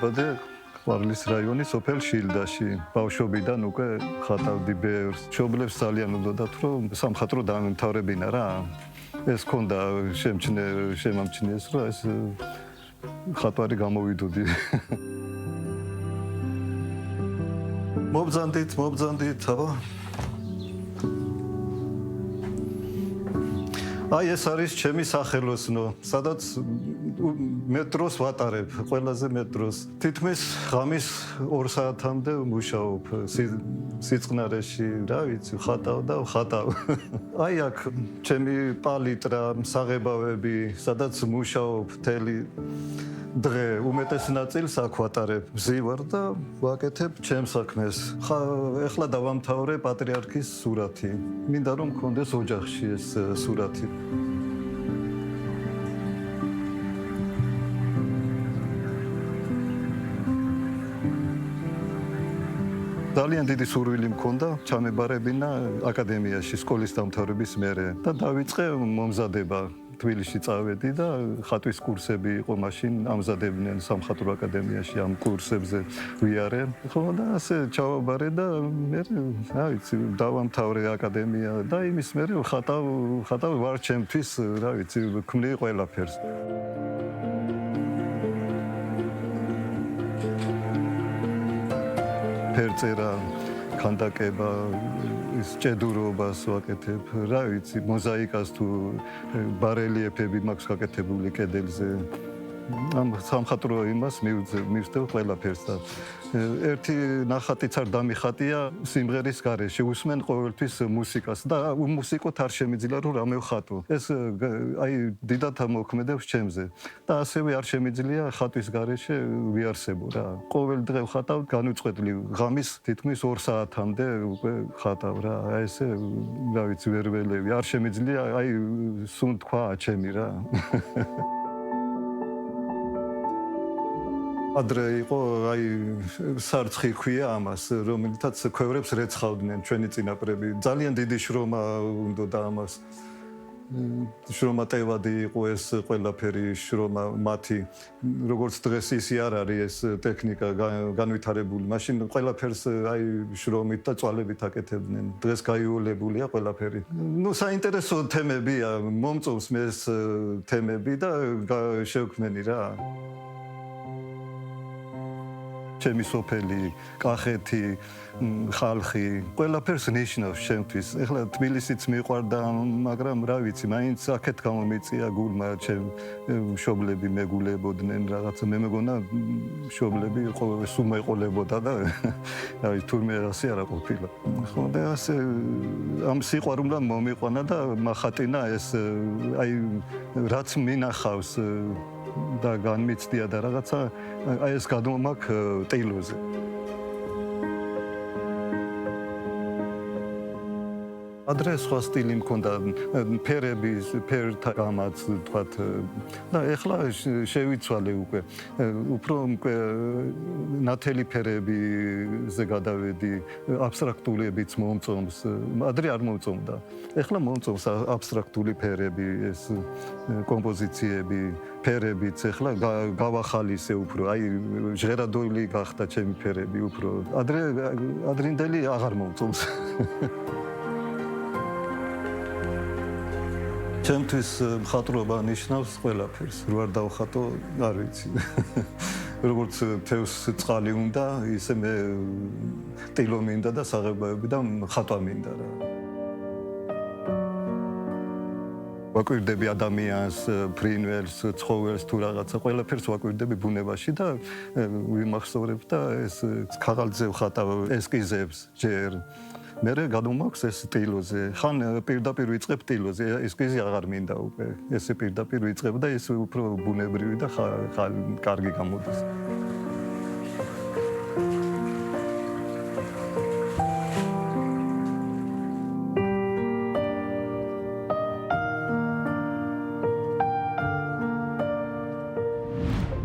დაიბადე ყვარლის რაიონის სოფელ შილდაში. ბავშვობიდან უკვე ხატავდი ბევრს. მშობლებს ძალიან უნდათ, რომ სამხატვრო დამთავრებინა რა. ეს ქონდა შემამჩნიეს, რომ ეს ხატვარი გამოვიდოდი. მობძანდით, აბა. აი ეს არის ჩემი სახელოსნო, სადაც მეტროს ვატარებ, ყველაზე მეტროს. თითქმის ღამის 2 საათამდე ვმუშაობ სიწყნარეში, რა ვიცი, ხატავ. აი აქ ჩემი პალიტრა, საღებავები, სადაც ვმუშაობ მთელი დღე, უმეტეს ნაწილს აქ ვატარებ. ვზივარ და ვაკეთებ ჩემს საქმეს. ეხლა დავამთავრე პატრიარქის სურათი. მინდა რომ მქონდეს ოჯახში ეს სურათი. ძალიან დიდი სურვილი მქონდა ჩამებარებინა აკადემიაში სკოლის დამთავრების მერე და დავიწყე მომზადება. თბილისში წავედი და ხატვის კურსები იყო მაშინ ამზადებდნენ სამხატვრო აკადემიაში ამ კურსებზე ვიარე. ხო და ასე ჩავაბარე და მე რა ვიცი დავამთავრე აკადემია და იმის მერე ხატავ ვარ ჩემთვის რა ვიცი ქმნი ყველაფერს. ფერწერა, ქანდაკება, ჭედურობას ვაკეთებ, რა ვიცი, მოზაიკას თუ ბარელიეფები მაქვს გაკეთებული კედელზე. ამ სამხატვრო იმას მივსდევ ყველაფერს და ერთი ნახატიც არ დამიხატია სიმღერის გარეშე, უსმენ ყოველთვის მუსიკას და უმუსიკოთ არ შემიძლია რომ რამე ვხატო. ეს აი დიდად მოქმედებს ჩემზე და ასევე არ შემიძლია ხატვის გარეშე ვიარსებო რა. ყოველ დღე ვხატავ განუწყვეტლივ, ღამის თითქმის 2 საათამდე უკვე ხატავ რა. აი ესე რა ვიცი ვერ ველევი, არ შემიძლია, აი სულ თქვა ჩემი რა. ადრე იყო აი სარცხი ქვია ამას, რომელთაც ქვევრებს რეცხავდნენ ჩვენი წინაპრები. ძალიან დიდი შრომა უნდა ამას. შრომა ტევადი იყო ეს ყველაფერი შრომა მათი. როგორც დღეს ისი არ არის ეს ტექნიკა განვითარებული. მაშინ ყველაფერს აი შრომით და წვალებით აკეთებდნენ. დღეს გაიულებულია ყველაფერი. ნუ საინტერესო თემებია, მომწონს მე ეს თემები და შევქმენი რა. ჩემი სოფელი, კახეთი, ხალხი, ყველაფერს ნიშნავს ჩემთვის. ეხლა თბილისიც მიყვარდა, მაგრამ რა ვიცი, მაინც აქეთ გამომიწია გულმა ჩემ მშობლები მეგულებოდნენ რაღაცა. მე მეგონა მშობლები სულ მეყოლებოდა და აი თურმე ასე არა ყოფილა. ხო და ასე ამ სიყვარულმა მომიყვანა და მახატინა ეს აი რაც მინახავს და განმიცდია და რაღაცა აი ეს გადმომაქ ტილოზე. ადრე სხვა სტილი მქონდა, ფერთა გამაც თქვათ და ეხლა შევიცვალე უკვე. უფრო ნათელი ფერებზე გადავედი, აბსტრაქტულებიც მომწონს. ადრე არ მომწონდა. ეხლა მომწონს აბსტრაქტული ფერები, ეს კომპოზიციები, ფერებიც ეხლა გავახალისე უფრო. აი ჟღერადული გახდა ჩემი ფერები უფრო. ადრინდელი აღარ მომწონს. ჩემთვის მხატვრობა ნიშნავს ყველაფერს. რო არ დავხატო, არ ვიცი. როგორც თევს წყალი უნდა, ისე მე ტილო მინდა და საღებავები და ხატვა მინდა რა. ვაკვირდები ადამიანს, ფრინველს, ცხოველს თუ რაღაცა, ყველაფერს ვაკვირდები ბუნებაში და ვიმახსოვრებ და ეს ქაღალდზე ვხატავ ესკიზებს ჯერ. მერე გადმომაქვს ეს ტილოზე. ხან პირდაპირ ვიწყებ ტილოზე, ესკიზი აღარ მინდა უკვე. ესე პირდაპირ ვიწყებ და ეს უფრო ბუნებრივი და კარგი გამოდის.